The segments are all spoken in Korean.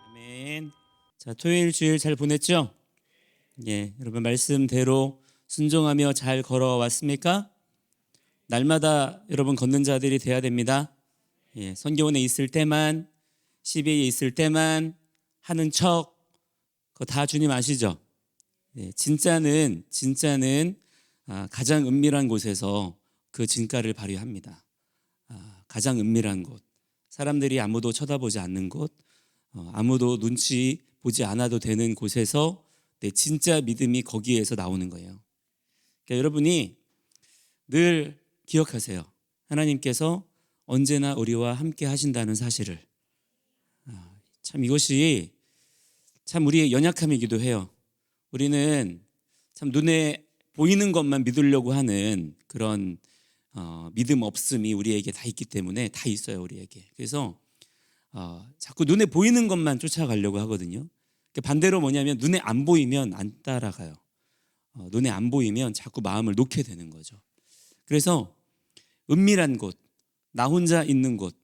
아멘. 자, 토요일 주일 잘 보냈죠? 예, 여러분 말씀대로 순종하며 잘 걸어왔습니까? 날마다 여러분 걷는 자들이 돼야 됩니다. 예, 선교원에 있을 때만, CBA에 있을 때만 하는 척, 그거 다 주님 아시죠? 예, 진짜는 가장 은밀한 곳에서 그 진가를 발휘합니다. 가장 은밀한 곳, 사람들이 아무도 쳐다보지 않는 곳, 아무도 눈치 보지 않아도 되는 곳에서 내 진짜 믿음이 거기에서 나오는 거예요. 그러니까 여러분이 늘 기억하세요. 하나님께서 언제나 우리와 함께 하신다는 사실을. 참 이것이 참 우리의 연약함이기도 해요. 우리는 참 눈에 보이는 것만 믿으려고 하는 그런 믿음 없음이 우리에게 다 있기 때문에, 다 있어요 우리에게. 그래서 자꾸 눈에 보이는 것만 쫓아가려고 하거든요. 반대로 뭐냐면 눈에 안 보이면 안 따라가요. 눈에 안 보이면 자꾸 마음을 놓게 되는 거죠. 그래서 은밀한 곳, 나 혼자 있는 곳,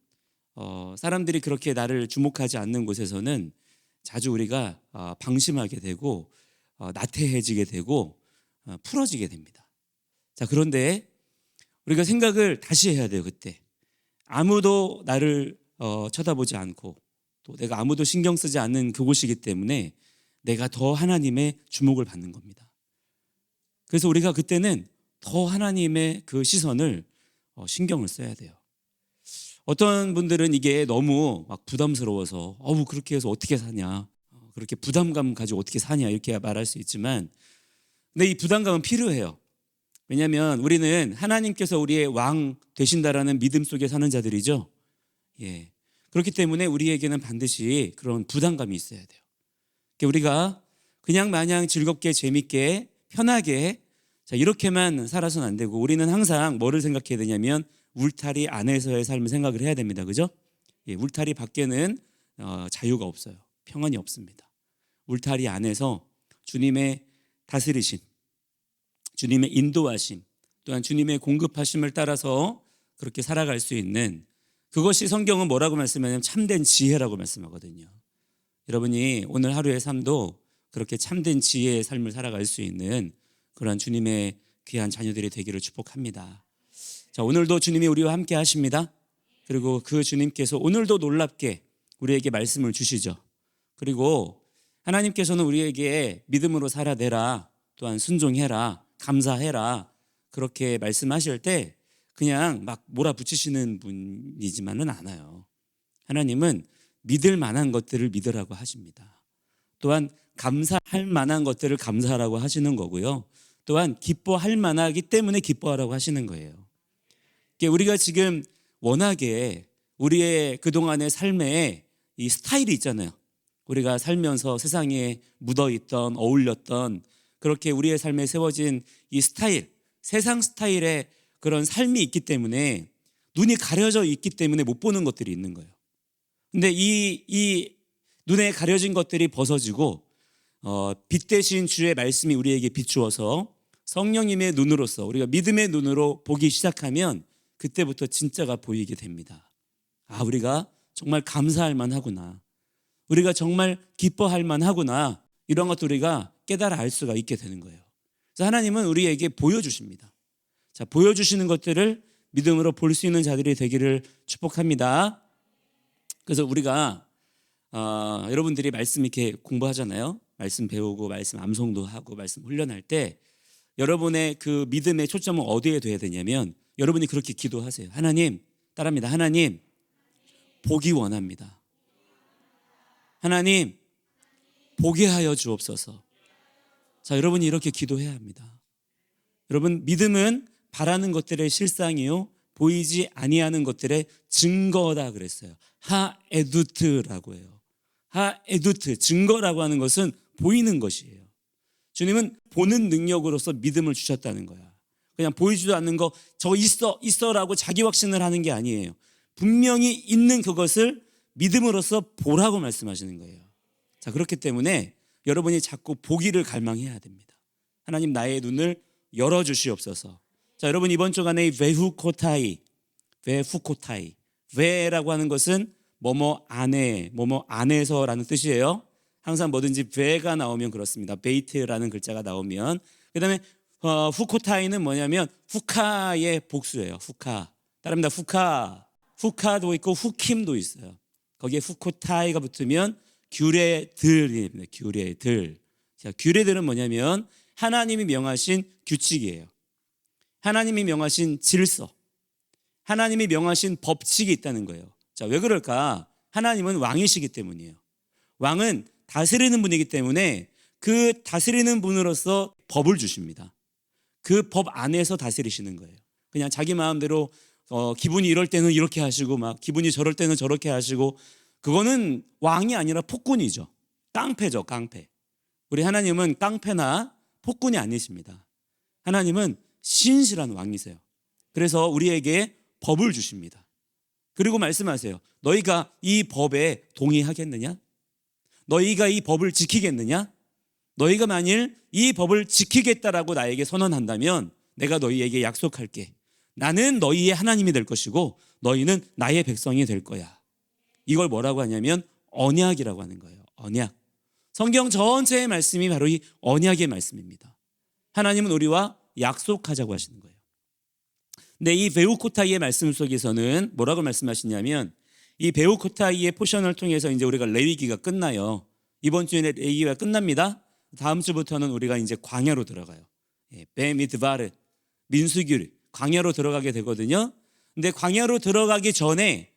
사람들이 그렇게 나를 주목하지 않는 곳에서는 자주 우리가 방심하게 되고 나태해지게 되고 풀어지게 됩니다. 자, 그런데 우리가 생각을 다시 해야 돼요. 그때 아무도 나를 쳐다보지 않고 또 내가 아무도 신경 쓰지 않는 그곳이기 때문에 내가 더 하나님의 주목을 받는 겁니다. 그래서 우리가 그때는 더 하나님의 그 시선을 신경을 써야 돼요. 어떤 분들은 이게 너무 막 부담스러워서 그렇게 해서 어떻게 사냐, 그렇게 부담감 가지고 어떻게 사냐 이렇게 말할 수 있지만, 근데 이 부담감은 필요해요. 왜냐하면 우리는 하나님께서 우리의 왕 되신다라는 믿음 속에 사는 자들이죠. 예. 그렇기 때문에 우리에게는 반드시 그런 부담감이 있어야 돼요. 우리가 그냥 마냥 즐겁게 재밌게 편하게 이렇게만 살아서는 안 되고, 우리는 항상 뭐를 생각해야 되냐면 울타리 안에서의 삶을 생각을 해야 됩니다. 그죠? 예, 울타리 밖에는 자유가 없어요. 평안이 없습니다. 울타리 안에서 주님의 다스리심, 주님의 인도하심, 또한 주님의 공급하심을 따라서 그렇게 살아갈 수 있는, 그것이 성경은 뭐라고 말씀하냐면 참된 지혜라고 말씀하거든요. 여러분이 오늘 하루의 삶도 그렇게 참된 지혜의 삶을 살아갈 수 있는 그런 주님의 귀한 자녀들이 되기를 축복합니다. 자, 오늘도 주님이 우리와 함께 하십니다. 그리고 그 주님께서 오늘도 놀랍게 우리에게 말씀을 주시죠. 그리고 하나님께서는 우리에게 믿음으로 살아내라, 또한 순종해라, 감사해라, 그렇게 말씀하실 때 그냥 막 몰아붙이시는 분이지만은 않아요. 하나님은 믿을 만한 것들을 믿으라고 하십니다. 또한 감사할 만한 것들을 감사하라고 하시는 거고요. 또한 기뻐할 만하기 때문에 기뻐하라고 하시는 거예요. 우리가 지금 워낙에 우리의 그동안의 삶에 이 스타일이 있잖아요. 우리가 살면서 세상에 묻어있던, 어울렸던, 그렇게 우리의 삶에 세워진 이 스타일, 세상 스타일의 그런 삶이 있기 때문에, 눈이 가려져 있기 때문에 못 보는 것들이 있는 거예요. 근데 이 눈에 가려진 것들이 벗어지고 빛 대신 주의 말씀이 우리에게 비추어서 성령님의 눈으로서 우리가 믿음의 눈으로 보기 시작하면 그때부터 진짜가 보이게 됩니다. 우리가 정말 감사할 만하구나, 우리가 정말 기뻐할 만하구나, 이런 것도 우리가 깨달아 알 수가 있게 되는 거예요. 그래서 하나님은 우리에게 보여주십니다. 자, 보여주시는 것들을 믿음으로 볼 수 있는 자들이 되기를 축복합니다. 그래서 우리가 여러분들이 말씀 이렇게 공부하잖아요. 말씀 배우고 말씀 암송도 하고 말씀 훈련할 때 여러분의 그 믿음의 초점은 어디에 둬야 되냐면, 여러분이 그렇게 기도하세요. 하나님, 따라합니다. 하나님, 보기 원합니다. 하나님, 보게 하여 주옵소서. 자, 여러분이 이렇게 기도해야 합니다. 여러분, 믿음은 바라는 것들의 실상이요, 보이지 아니하는 것들의 증거다 그랬어요. 하에두트라고 해요. 하에두트, 증거라고 하는 것은 보이는 것이에요. 주님은 보는 능력으로서 믿음을 주셨다는 거야. 그냥 보이지도 않는 거 저 있어라고 자기 확신을 하는 게 아니에요. 분명히 있는 그것을 믿음으로써 보라고 말씀하시는 거예요. 자, 그렇기 때문에 여러분이 자꾸 보기를 갈망해야 됩니다. 하나님, 나의 눈을 열어주시옵소서. 자, 여러분 이번 주간에 베후코타이 왜라고 하는 것은 뭐뭐 안에, 뭐뭐 안에서라는 뜻이에요. 항상 뭐든지 왜가 나오면 그렇습니다. 베이트라는 글자가 나오면. 그다음에 후코타이는 뭐냐면 후카의 복수예요. 후카. 따릅니다. 후카. 후카도 있고 후킴도 있어요. 거기에 후코타이가 붙으면 규례들입니다. 규례들. 자, 규례들은 뭐냐면 하나님이 명하신 규칙이에요. 하나님이 명하신 질서. 하나님이 명하신 법칙이 있다는 거예요. 자, 왜 그럴까? 하나님은 왕이시기 때문이에요. 왕은 다스리는 분이기 때문에 그 다스리는 분으로서 법을 주십니다. 그 법 안에서 다스리시는 거예요. 그냥 자기 마음대로 기분이 이럴 때는 이렇게 하시고 막 기분이 저럴 때는 저렇게 하시고, 그거는 왕이 아니라 폭군이죠. 깡패죠, 깡패. 우리 하나님은 깡패나 폭군이 아니십니다. 하나님은 신실한 왕이세요. 그래서 우리에게 법을 주십니다. 그리고 말씀하세요. 너희가 이 법에 동의하겠느냐? 너희가 이 법을 지키겠느냐? 너희가 만일 이 법을 지키겠다라고 나에게 선언한다면 내가 너희에게 약속할게. 나는 너희의 하나님이 될 것이고 너희는 나의 백성이 될 거야. 이걸 뭐라고 하냐면 언약이라고 하는 거예요. 언약. 성경 전체의 말씀이 바로 이 언약의 말씀입니다. 하나님은 우리와 약속하자고 하시는 거예요. 근데 이 베우코타이의 말씀 속에서는 뭐라고 말씀하시냐면, 이 베우코타이의 포션을 통해서 이제 우리가 레위기가 끝나요. 이번 주에 레위기가 끝납니다. 다음 주부터는 우리가 이제 광야로 들어가요. 베미드바르, 민수기를 광야로 들어가게 되거든요. 근데 광야로 들어가기 전에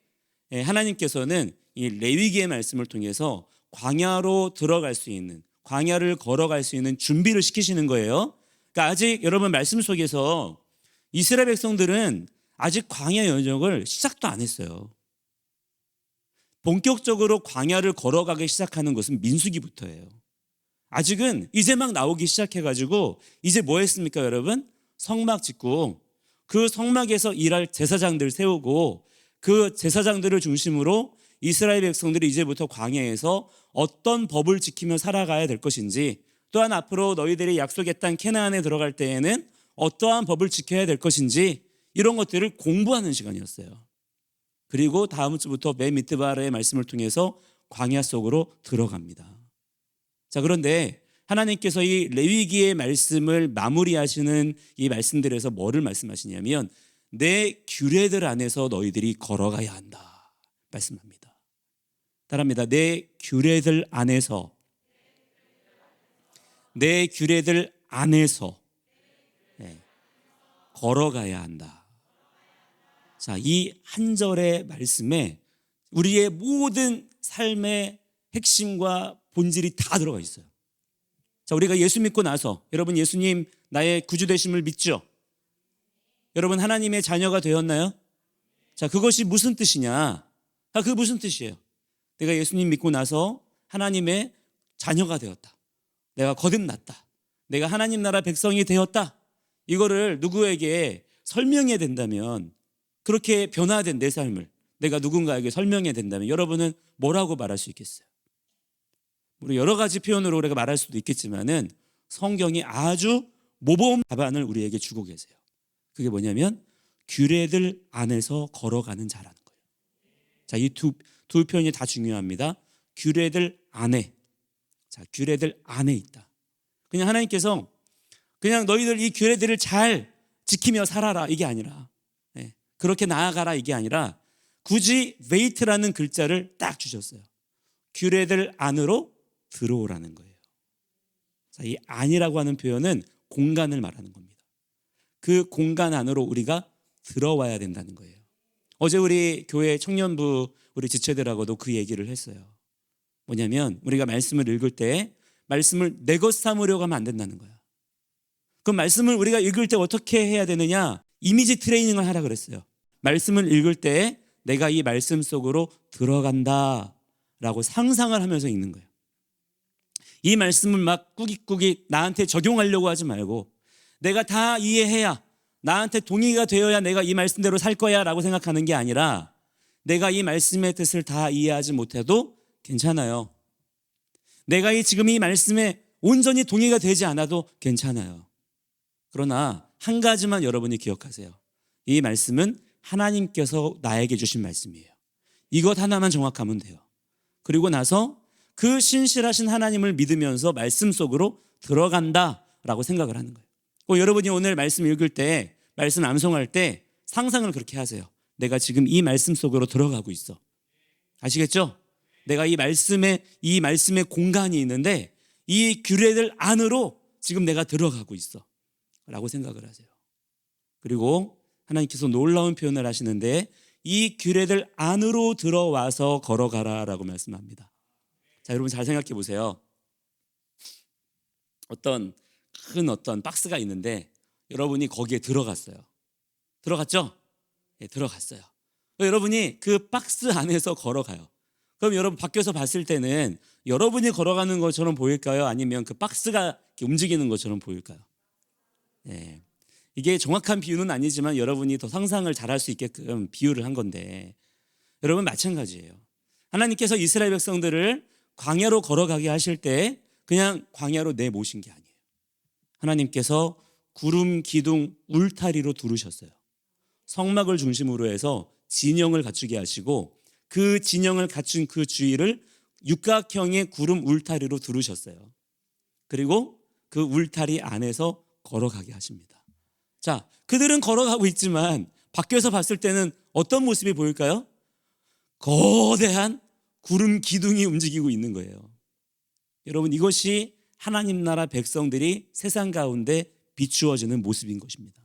하나님께서는 이 레위기의 말씀을 통해서 광야로 들어갈 수 있는, 광야를 걸어갈 수 있는 준비를 시키시는 거예요. 그러니까 아직 여러분 말씀 속에서 이스라엘 백성들은 아직 광야 여정을 시작도 안 했어요. 본격적으로 광야를 걸어가기 시작하는 것은 민수기부터예요. 아직은 이제 막 나오기 시작해가지고 이제 뭐 했습니까 여러분? 성막 짓고 그 성막에서 일할 제사장들 세우고 그 제사장들을 중심으로 이스라엘 백성들이 이제부터 광야에서 어떤 법을 지키며 살아가야 될 것인지, 또한 앞으로 너희들이 약속의 땅 캐나안에 들어갈 때에는 어떠한 법을 지켜야 될 것인지, 이런 것들을 공부하는 시간이었어요. 그리고 다음 주부터 베미드바르의 말씀을 통해서 광야 속으로 들어갑니다. 자, 그런데 하나님께서 이 레위기의 말씀을 마무리하시는 이 말씀들에서 뭐를 말씀하시냐면 내 규례들 안에서 너희들이 걸어가야 한다 말씀합니다. 따라합니다. 내 규례들 안에서, 내 규례들 안에서 걸어가야 한다. 자, 이 한 절의 말씀에 우리의 모든 삶의 핵심과 본질이 다 들어가 있어요. 자, 우리가 예수 믿고 나서, 여러분 예수님 나의 구주 되심을 믿죠? 여러분 하나님의 자녀가 되었나요? 자, 그것이 무슨 뜻이냐? 그게 무슨 뜻이에요? 내가 예수님 믿고 나서 하나님의 자녀가 되었다. 내가 거듭났다. 내가 하나님 나라 백성이 되었다. 이거를 누구에게 설명해야 된다면, 그렇게 변화된 내 삶을 내가 누군가에게 설명해야 된다면 여러분은 뭐라고 말할 수 있겠어요? 우리 여러 가지 표현으로 우리가 말할 수도 있겠지만은 성경이 아주 모범 답안을 우리에게 주고 계세요. 그게 뭐냐면 규례들 안에서 걸어가는 자라는 거예요. 자, 이 두 표현이 다 중요합니다. 규례들 안에. 자, 규례들 안에 있다. 그냥 하나님께서 그냥 너희들 이 규례들을 잘 지키며 살아라 이게 아니라, 그렇게 나아가라 이게 아니라 굳이 웨이트라는 글자를 딱 주셨어요. 규례들 안으로 들어오라는 거예요. 자, 이 안이라고 하는 표현은 공간을 말하는 겁니다. 그 공간 안으로 우리가 들어와야 된다는 거예요. 어제 우리 교회 청년부 우리 지체들하고도 그 얘기를 했어요. 뭐냐면 우리가 말씀을 읽을 때 말씀을 내 것 삼으려고 하면 안 된다는 거야. 그 말씀을 우리가 읽을 때 어떻게 해야 되느냐? 이미지 트레이닝을 하라 그랬어요. 말씀을 읽을 때 내가 이 말씀 속으로 들어간다라고 상상을 하면서 읽는 거예요. 이 말씀을 막 꾸깃꾸깃 나한테 적용하려고 하지 말고, 내가 다 이해해야, 나한테 동의가 되어야 내가 이 말씀대로 살 거야 라고 생각하는 게 아니라, 내가 이 말씀의 뜻을 다 이해하지 못해도 괜찮아요. 내가 지금 이 말씀에 온전히 동의가 되지 않아도 괜찮아요. 그러나 한 가지만 여러분이 기억하세요. 이 말씀은 하나님께서 나에게 주신 말씀이에요. 이것 하나만 정확하면 돼요. 그리고 나서 그 신실하신 하나님을 믿으면서 말씀 속으로 들어간다라고 생각을 하는 거예요. 여러분이 오늘 말씀 읽을 때, 말씀 암송할 때 상상을 그렇게 하세요. 내가 지금 이 말씀 속으로 들어가고 있어. 아시겠죠? 내가 이 말씀에 공간이 있는데 이 규례들 안으로 지금 내가 들어가고 있어 라고 생각을 하세요. 그리고 하나님께서 놀라운 표현을 하시는데 이 규례들 안으로 들어와서 걸어가라 라고 말씀합니다. 자, 여러분 잘 생각해 보세요. 어떤 박스가 있는데 여러분이 거기에 들어갔어요. 들어갔죠? 네, 들어갔어요. 여러분이 그 박스 안에서 걸어가요. 그럼 여러분 밖에서 봤을 때는 여러분이 걸어가는 것처럼 보일까요? 아니면 그 박스가 움직이는 것처럼 보일까요? 네. 이게 정확한 비유는 아니지만 여러분이 더 상상을 잘할 수 있게끔 비유를 한 건데, 여러분 마찬가지예요. 하나님께서 이스라엘 백성들을 광야로 걸어가게 하실 때 그냥 광야로 내모신 게 아니에요. 하나님께서 구름, 기둥, 울타리로 두르셨어요. 성막을 중심으로 해서 진영을 갖추게 하시고 그 진영을 갖춘 그 주위를 육각형의 구름 울타리로 두르셨어요. 그리고 그 울타리 안에서 걸어가게 하십니다. 자, 그들은 걸어가고 있지만 밖에서 봤을 때는 어떤 모습이 보일까요? 거대한 구름 기둥이 움직이고 있는 거예요. 여러분, 이것이 하나님 나라 백성들이 세상 가운데 비추어지는 모습인 것입니다.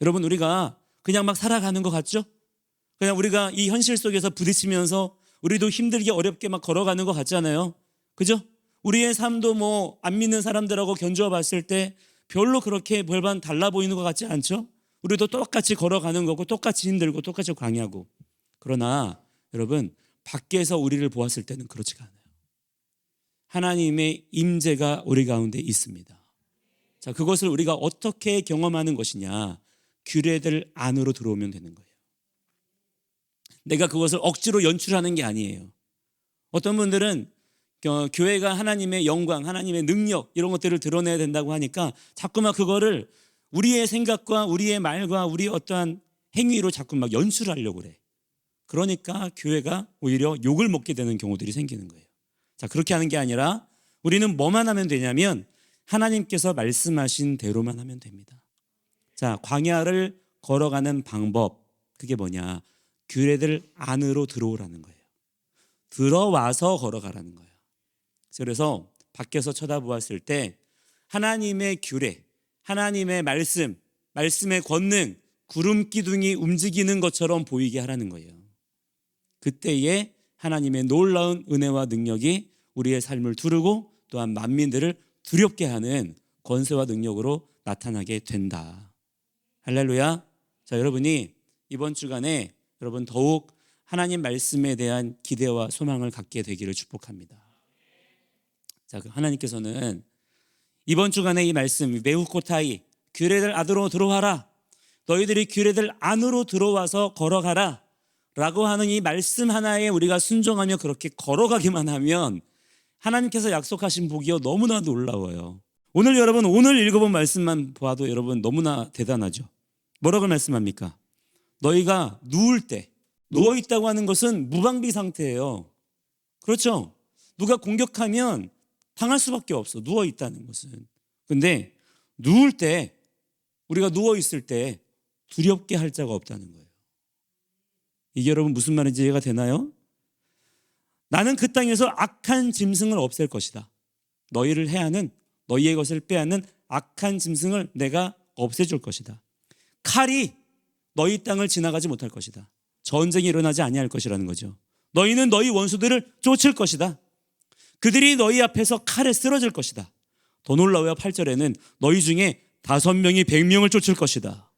여러분, 우리가 그냥 막 살아가는 것 같죠? 그냥 우리가 이 현실 속에서 부딪히면서 우리도 힘들게 어렵게 막 걸어가는 것 같잖아요. 그죠? 우리의 삶도 안 믿는 사람들하고 견주어 봤을 때 별로 그렇게 별반 달라 보이는 것 같지 않죠? 우리도 똑같이 걸어가는 거고 똑같이 힘들고 똑같이 광야고. 그러나 여러분, 밖에서 우리를 보았을 때는 그렇지가 않아요. 하나님의 임재가 우리 가운데 있습니다. 자, 그것을 우리가 어떻게 경험하는 것이냐? 규례들 안으로 들어오면 되는 거예요. 내가 그것을 억지로 연출하는 게 아니에요. 어떤 분들은 교회가 하나님의 영광, 하나님의 능력 이런 것들을 드러내야 된다고 하니까 자꾸만 그거를 우리의 생각과 우리의 말과 우리의 어떠한 행위로 자꾸 막 연출하려고 그래. 그러니까 교회가 오히려 욕을 먹게 되는 경우들이 생기는 거예요. 자, 그렇게 하는 게 아니라 우리는 뭐만 하면 되냐면 하나님께서 말씀하신 대로만 하면 됩니다. 자, 광야를 걸어가는 방법, 그게 뭐냐? 규례들 안으로 들어오라는 거예요. 들어와서 걸어가라는 거예요. 그래서 밖에서 쳐다보았을 때 하나님의 규례, 하나님의 말씀, 말씀의 권능, 구름 기둥이 움직이는 것처럼 보이게 하라는 거예요. 그때에 하나님의 놀라운 은혜와 능력이 우리의 삶을 두르고 또한 만민들을 두렵게 하는 권세와 능력으로 나타나게 된다. 할렐루야. 자, 여러분이 이번 주간에 여러분 더욱 하나님 말씀에 대한 기대와 소망을 갖게 되기를 축복합니다. 자, 하나님께서는 이번 주간에 이 말씀 메후코타이, 규례들 안으로 들어와라, 너희들이 규례들 안으로 들어와서 걸어가라 라고 하는 이 말씀 하나에 우리가 순종하며 그렇게 걸어가기만 하면 하나님께서 약속하신 복이요 너무나 놀라워요. 오늘 여러분 오늘 읽어본 말씀만 보아도 여러분 너무나 대단하죠. 뭐라고 말씀합니까? 너희가 누울 때, 누워있다고 하는 것은 무방비 상태예요. 그렇죠? 누가 공격하면 당할 수밖에 없어, 누워있다는 것은. 근데 누울 때, 우리가 누워있을 때 두렵게 할 자가 없다는 거예요. 이게 여러분 무슨 말인지 이해가 되나요? 나는 그 땅에서 악한 짐승을 없앨 것이다. 너희를 해하는, 너희의 것을 빼앗는 악한 짐승을 내가 없애줄 것이다. 칼이 너희 땅을 지나가지 못할 것이다. 전쟁이 일어나지 아니할 것이라는 거죠. 너희는 너희 원수들을 쫓을 것이다. 그들이 너희 앞에서 칼에 쓰러질 것이다. 더 놀라워요. 8절에는 너희 중에 5명이 100명을 쫓을 것이다.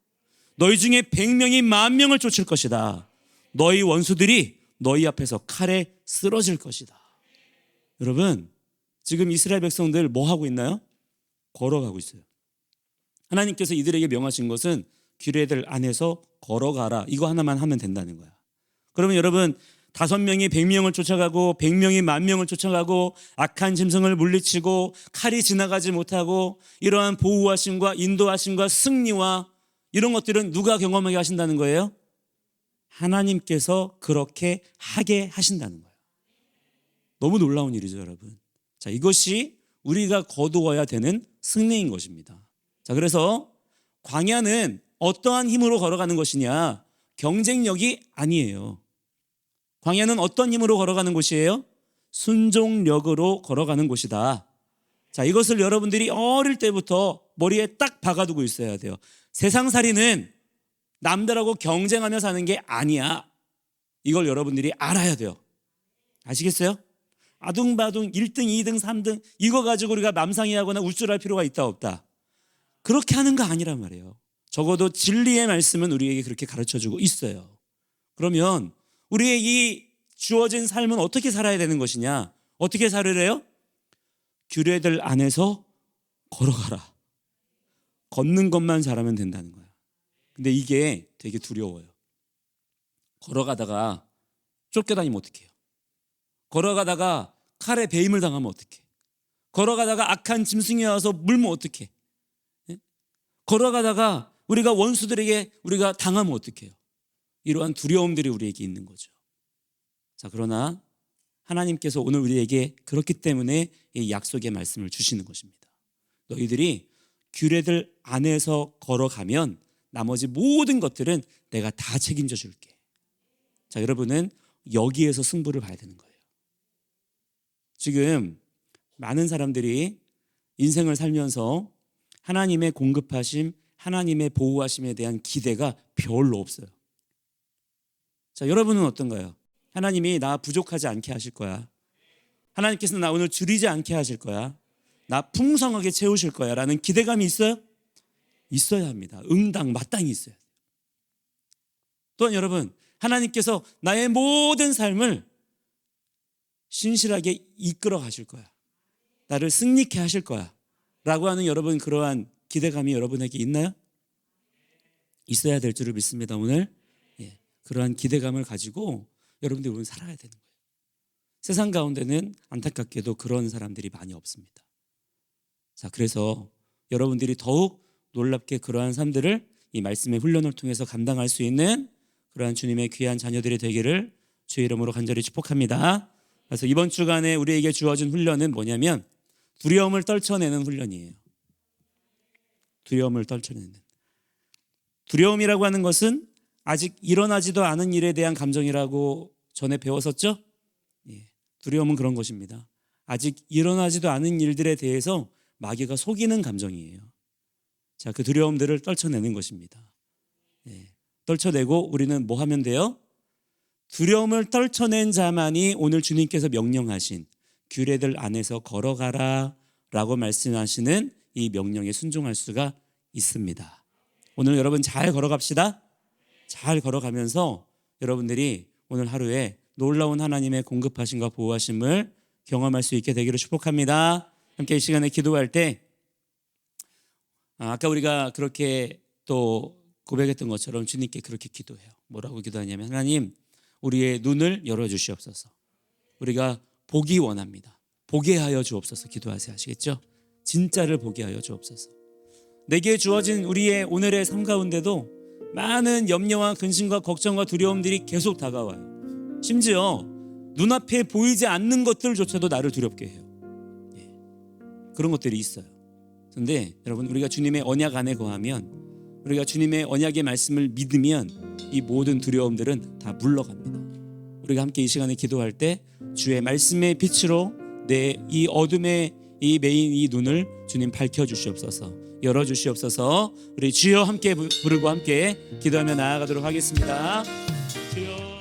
너희 중에 100명이 10,000명을 쫓을 것이다. 너희 원수들이 너희 앞에서 칼에 쓰러질 것이다. 여러분, 지금 이스라엘 백성들 뭐 하고 있나요? 걸어가고 있어요. 하나님께서 이들에게 명하신 것은 규례들 안에서 걸어가라, 이거 하나만 하면 된다는 거야. 그러면 여러분 5명이 100명을 쫓아가고 100명이 10,000명을 쫓아가고 악한 짐승을 물리치고 칼이 지나가지 못하고 이러한 보호하심과 인도하심과 승리와 이런 것들은 누가 경험하게 하신다는 거예요? 하나님께서 그렇게 하게 하신다는 거예요. 너무 놀라운 일이죠, 여러분. 자, 이것이 우리가 거두어야 되는 승리인 것입니다. 자, 그래서 광야는 어떠한 힘으로 걸어가는 것이냐? 경쟁력이 아니에요. 광야는 어떤 힘으로 걸어가는 곳이에요? 순종력으로 걸어가는 곳이다. 자, 이것을 여러분들이 어릴 때부터 머리에 딱 박아두고 있어야 돼요. 세상살이는 남들하고 경쟁하며 사는 게 아니야. 이걸 여러분들이 알아야 돼요. 아시겠어요? 아둥바둥 1등, 2등, 3등 이거 가지고 우리가 맘상이하거나 우쭐할 필요가 있다 없다? 그렇게 하는 거 아니란 말이에요. 적어도 진리의 말씀은 우리에게 그렇게 가르쳐주고 있어요. 그러면 우리의 이 주어진 삶은 어떻게 살아야 되는 것이냐? 어떻게 살으래요? 규례들 안에서 걸어가라. 걷는 것만 잘하면 된다는 거야. 근데 이게 되게 두려워요. 걸어가다가 쫓겨다니면 어떡해요? 걸어가다가 칼에 배임을 당하면 어떡해? 걸어가다가 악한 짐승이 와서 물면 어떡해? 예? 걸어가다가 우리가 원수들에게 우리가 당하면 어떡해요? 이러한 두려움들이 우리에게 있는 거죠. 자, 그러나 하나님께서 오늘 우리에게 그렇기 때문에 이 약속의 말씀을 주시는 것입니다. 너희들이 규례들 안에서 걸어가면 나머지 모든 것들은 내가 다 책임져 줄게. 자, 여러분은 여기에서 승부를 봐야 되는 거예요. 지금 많은 사람들이 인생을 살면서 하나님의 공급하심, 하나님의 보호하심에 대한 기대가 별로 없어요. 자, 여러분은 어떤가요? 하나님이 나 부족하지 않게 하실 거야. 하나님께서 나 오늘 줄이지 않게 하실 거야. 나 풍성하게 채우실 거야 라는 기대감이 있어요? 있어야 합니다. 응당 마땅히 있어야 돼요. 또한 여러분, 하나님께서 나의 모든 삶을 신실하게 이끌어 가실 거야. 나를 승리케 하실 거야 라고 하는 여러분 그러한 기대감이 여러분에게 있나요? 있어야 될 줄을 믿습니다. 오늘 그러한 기대감을 가지고 여러분들이 오늘 살아야 되는 거예요. 세상 가운데는 안타깝게도 그런 사람들이 많이 없습니다. 자, 그래서 여러분들이 더욱 놀랍게 그러한 삶들을 이 말씀의 훈련을 통해서 감당할 수 있는 그러한 주님의 귀한 자녀들이 되기를 주의 이름으로 간절히 축복합니다. 그래서 이번 주간에 우리에게 주어진 훈련은 뭐냐면 두려움을 떨쳐내는 훈련이에요. 두려움을 떨쳐내는. 두려움이라고 하는 것은 아직 일어나지도 않은 일에 대한 감정이라고 전에 배웠었죠? 두려움은 그런 것입니다. 아직 일어나지도 않은 일들에 대해서 마귀가 속이는 감정이에요. 자, 그 두려움들을 떨쳐내는 것입니다. 떨쳐내고 우리는 뭐 하면 돼요? 두려움을 떨쳐낸 자만이 오늘 주님께서 명령하신 규례들 안에서 걸어가라 라고 말씀하시는 이 명령에 순종할 수가 있습니다. 오늘 여러분 잘 걸어갑시다. 잘 걸어가면서 여러분들이 오늘 하루에 놀라운 하나님의 공급하심과 보호하심을 경험할 수 있게 되기를 축복합니다. 함께 이 시간에 기도할 때 아까 우리가 그렇게 또 고백했던 것처럼 주님께 그렇게 기도해요. 뭐라고 기도하냐면 하나님 우리의 눈을 열어주시옵소서. 우리가 보기 원합니다. 보게 하여 주옵소서. 기도하세요. 아시겠죠? 진짜를 보게 하여 주옵소서. 내게 주어진 우리의 오늘의 삶 가운데도 많은 염려와 근심과 걱정과 두려움들이 계속 다가와요. 심지어 눈앞에 보이지 않는 것들조차도 나를 두렵게 해요. 그런 것들이 있어요. 그런데 여러분 우리가 주님의 언약 안에 거하면 우리가 주님의 언약의 말씀을 믿으면 이 모든 두려움들은 다 물러갑니다. 우리가 함께 이 시간에 기도할 때 주의 말씀의 빛으로 내 이 어둠의 이 메인 이 눈을 주님 밝혀주시옵소서. 열어주시옵소서. 우리 주여 함께 부르고 함께 기도하며 나아가도록 하겠습니다. 주여.